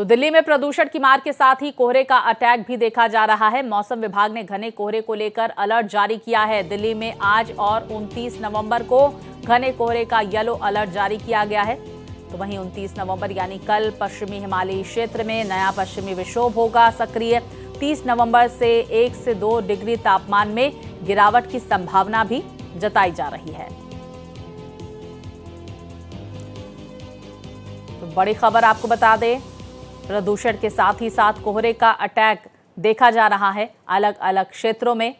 तो दिल्ली में प्रदूषण की मार के साथ ही कोहरे का अटैक भी देखा जा रहा है। मौसम विभाग ने घने कोहरे को लेकर अलर्ट जारी किया है। दिल्ली में आज और 29 नवंबर को घने कोहरे का येलो अलर्ट जारी किया गया है। तो वहीं 29 नवंबर यानी कल पश्चिमी हिमालयी क्षेत्र में नया पश्चिमी विक्षोभ होगा सक्रिय। 30 नवंबर से 1 से 2 डिग्री तापमान में गिरावट की संभावना भी जताई जा रही है। तो बड़ी खबर आपको बता दें, प्रदूषण के साथ ही साथ कोहरे का अटैक देखा जा रहा है अलग अलग क्षेत्रों में।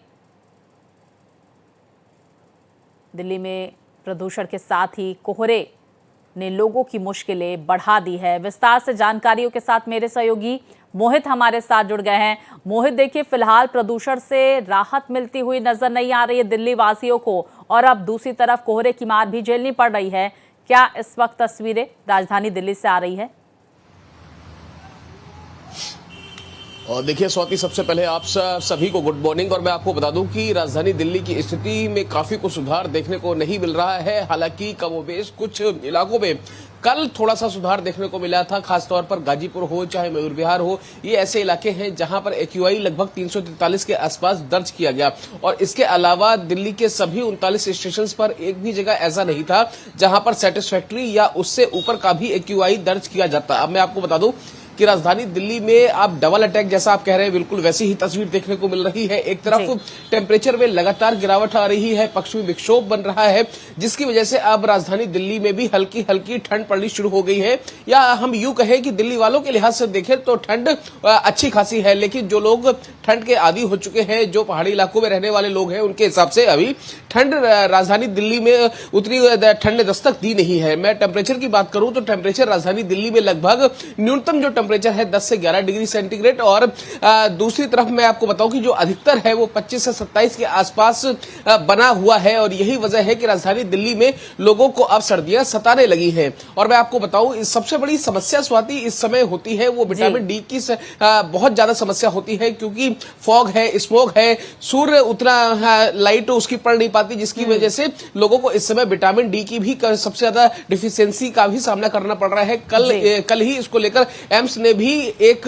दिल्ली में प्रदूषण के साथ ही कोहरे ने लोगों की मुश्किलें बढ़ा दी है। विस्तार से जानकारियों के साथ मेरे सहयोगी मोहित हमारे साथ जुड़ गए हैं। मोहित, देखिए फिलहाल प्रदूषण से राहत मिलती हुई नजर नहीं आ रही है दिल्ली वासियों को, और अब दूसरी तरफ कोहरे की मार भी झेलनी पड़ रही है। क्या इस वक्त तस्वीरें राजधानी दिल्ली से आ रही है? और देखिए स्वाति, सबसे पहले आप सभी को गुड मॉर्निंग। और मैं आपको बता दूं कि राजधानी दिल्ली की स्थिति में काफी कुछ सुधार देखने को नहीं मिल रहा है। हालांकि कमोबेश कुछ इलाकों में कल थोड़ा सा सुधार देखने को मिला था, खासतौर पर गाजीपुर हो चाहे मयूर विहार हो, ये ऐसे इलाके हैं जहां पर एक्यूआई लगभग 343 के आसपास दर्ज किया गया। और इसके अलावा दिल्ली के सभी 39 स्टेशन पर एक भी जगह ऐसा नहीं था जहां पर सेटिस्फैक्ट्री या उससे ऊपर का भी एक्यूआई दर्ज किया जाता। अब मैं आपको बता दूं कि राजधानी दिल्ली में आप डबल अटैक जैसा आप कह रहे हैं, बिल्कुल वैसी ही तस्वीर देखने को मिल रही है। एक तरफ टेम्परेचर में लगातार गिरावट आ रही है, पश्चिमी विक्षोभ बन रहा है, जिसकी वजह से अब राजधानी दिल्ली में भी हल्की हल्की ठंड पड़नी शुरू हो गई है। या हम यूं कहें कि दिल्ली वालों के लिहाज से देखें तो ठंड अच्छी खासी है, लेकिन जो लोग ठंड के आदी हो चुके हैं, जो पहाड़ी इलाकों में रहने वाले लोग हैं, उनके हिसाब से अभी ठंड राजधानी दिल्ली में उतनी ठंड ने दस्तक दी नहीं है। मैं टेम्परेचर की बात करूं तो टेम्परेचर राजधानी दिल्ली में लगभग न्यूनतम जो टेम्परेचर है 10 से 11 डिग्री सेंटीग्रेड, और दूसरी तरफ मैं आपको बताऊं कि जो अधिकतर है वो 25 से 27 के आसपास बना हुआ है। और यही वजह है कि राजधानी दिल्ली में लोगों को अब सर्दियां सताने लगी हैं। और मैं आपको बताऊं, इस सबसे बड़ी समस्या स्वाति इस समय होती है वो विटामिन डी की बहुत ज्यादा समस्या होती है, क्योंकि फॉग है, स्मोक है, सूर्य उतना लाइट उसकी पड़ नहीं पाती, जिसकी वजह से लोगों को इस समय विटामिन डी की भी सबसे ज्यादा डिफिशियंसी का भी सामना करना पड़ रहा है। कल ही इसको लेकर एम्स ने भी एक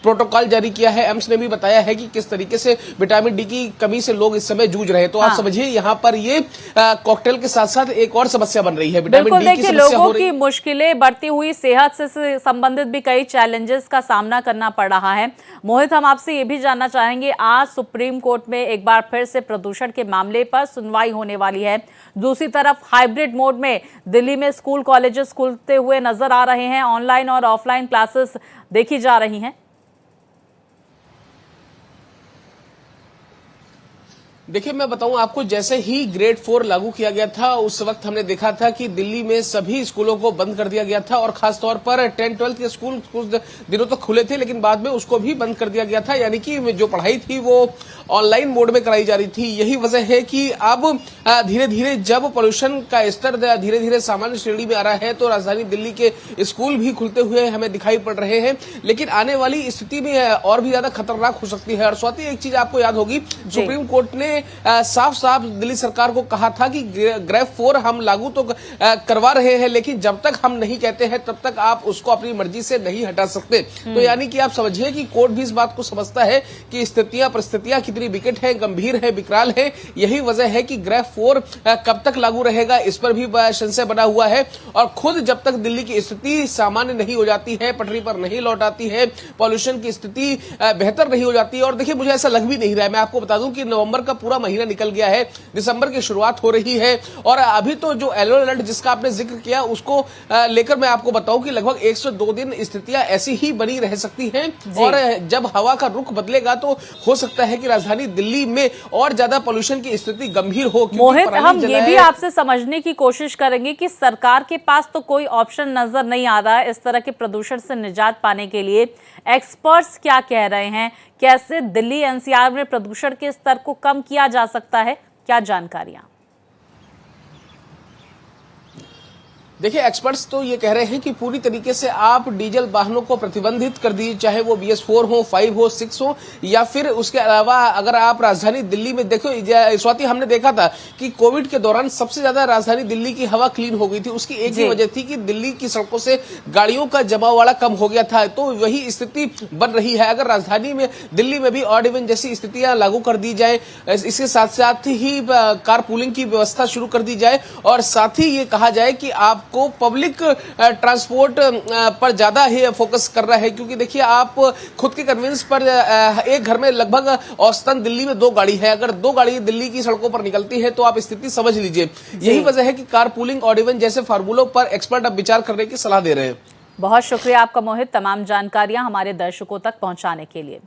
प्रोटोकॉल जारी किया है। एम्स ने भी बताया है कि किस तरीके से विटामिन डी की कमी से लोग इस समय जूझ रहे हैं। तो आप समझिए यहाँ पर ये कॉकटेल के साथ साथ एक और समस्या बन रही है, विटामिन डी की समस्या हो रही है। लोगों की मुश्किलें, बढ़ती हुई सेहत से संबंधित भी कई चैलेंजेस का सामना करना पड़ रहा है। मोहित, हम आपसे ये भी जानना चाहेंगे, आज सुप्रीम कोर्ट में एक बार फिर से प्रदूषण के मामले पर सुनवाई होने वाली है। दूसरी तरफ हाइब्रिड मोड में दिल्ली में स्कूल कॉलेजेस खुलते हुए नजर आ रहे हैं, ऑनलाइन और ऑफलाइन क्लासेस देखी जा रही हैं। देखिए मैं बताऊं आपको, जैसे ही ग्रेड 4 लागू किया गया था उस वक्त हमने देखा था कि दिल्ली में सभी स्कूलों को बंद कर दिया गया था, और खासतौर पर 10-12 के स्कूल कुछ दिनों तक खुले थे, लेकिन बाद में उसको भी बंद कर दिया गया था। यानी कि जो पढ़ाई थी वो ऑनलाइन मोड में कराई जा रही थी। यही वजह है कि अब धीरे धीरे जब पोल्यूशन का स्तर धीरे धीरे सामान्य श्रेणी में आ रहा है, तो राजधानी दिल्ली के स्कूल भी खुलते हुए हमें दिखाई पड़ रहे हैं। लेकिन आने वाली स्थिति में और भी ज्यादा खतरनाक हो सकती है। और स्वाति, एक चीज आपको याद होगी, सुप्रीम कोर्ट ने साफ साफ दिल्ली सरकार को कहा था कि ग्रेड 4 हम लागू तो करवा रहे हैं, लेकिन जब तक हम नहीं कहते हैं तब तक आप उसको अपनी मर्जी से नहीं हटा सकते। तो यानी कि आप समझिए कि कोर्ट भी इस बात को समझता है कि स्थितियां परिस्थितियां कितनी विकट है, गंभीर है, विकराल है। यही वजह है कि ग्रेड 4 कब तक लागू रहेगा, इस पर भी संशय बना हुआ है। और खुद जब तक दिल्ली की स्थिति सामान्य नहीं हो जाती है, पटरी पर नहीं लौट आती है, पॉल्यूशन की स्थिति बेहतर नहीं हो जाती है। और देखिए मुझे ऐसा लग भी नहीं रहा है, मैं आपको बता दूं कि नवंबर का पूरा महीना निकल गया है, दिसंबर की शुरुआत हो रही है, और अभी तो जो येलो अलर्ट जिसका आपने जिक्र किया उसको लेकर मैं आपको बताऊं कि लगभग 1 से 2 दिन स्थितियां ऐसी ही बनी रह सकती हैं। और जब हवा का रुख बदलेगा तो हो सकता है कि राजधानी दिल्ली में और ज्यादा पोल्यूशन की स्थिति गंभीर हो। मोहित, हम ये भी आपसे समझने की कोशिश करेंगे कि सरकार के पास तो कोई ऑप्शन नजर नहीं आ रहा है इस तरह के प्रदूषण से निजात पाने के लिए। एक्सपर्ट्स क्या कह रहे हैं, कैसे दिल्ली एनसीआर में प्रदूषण के स्तर को कम किया जा सकता है, क्या जानकारियां? देखिए, एक्सपर्ट्स तो ये कह रहे हैं कि पूरी तरीके से आप डीजल वाहनों को प्रतिबंधित कर दीजिए, चाहे वो BS4 हो, 5 हो, 6 हो, या फिर उसके अलावा अगर आप राजधानी दिल्ली में देखो, स्वाति, हमने देखा था कि कोविड के दौरान सबसे ज्यादा राजधानी दिल्ली की हवा क्लीन हो गई थी। उसकी एक ही वजह थी कि दिल्ली की सड़कों से गाड़ियों का जमाव वाला कम हो गया था। तो वही स्थिति बन रही है। अगर राजधानी में दिल्ली में भी ऑड इवन जैसी स्थितियां लागू कर दी जाए, इसके साथ साथ ही कार पूलिंग की व्यवस्था शुरू कर दी जाए, और साथ ही ये कहा जाए कि आपको पब्लिक ट्रांसपोर्ट पर ज्यादा ही फोकस कर रहा है, क्योंकि देखिए, आप खुद के कन्वेंस पर एक घर में लगभग औसतन दिल्ली में 2 गाड़ी है। अगर 2 गाड़ी दिल्ली की सड़कों पर निकलती है तो आप स्थिति समझ लीजिए। यही वजह है कि कार पूलिंग, ऑड इवन जैसे फार्मूलों पर एक्सपर्ट अब विचार करने की सलाह दे रहे हैं। बहुत शुक्रिया आपका मोहित, तमाम जानकारियां हमारे दर्शकों तक पहुंचाने के लिए।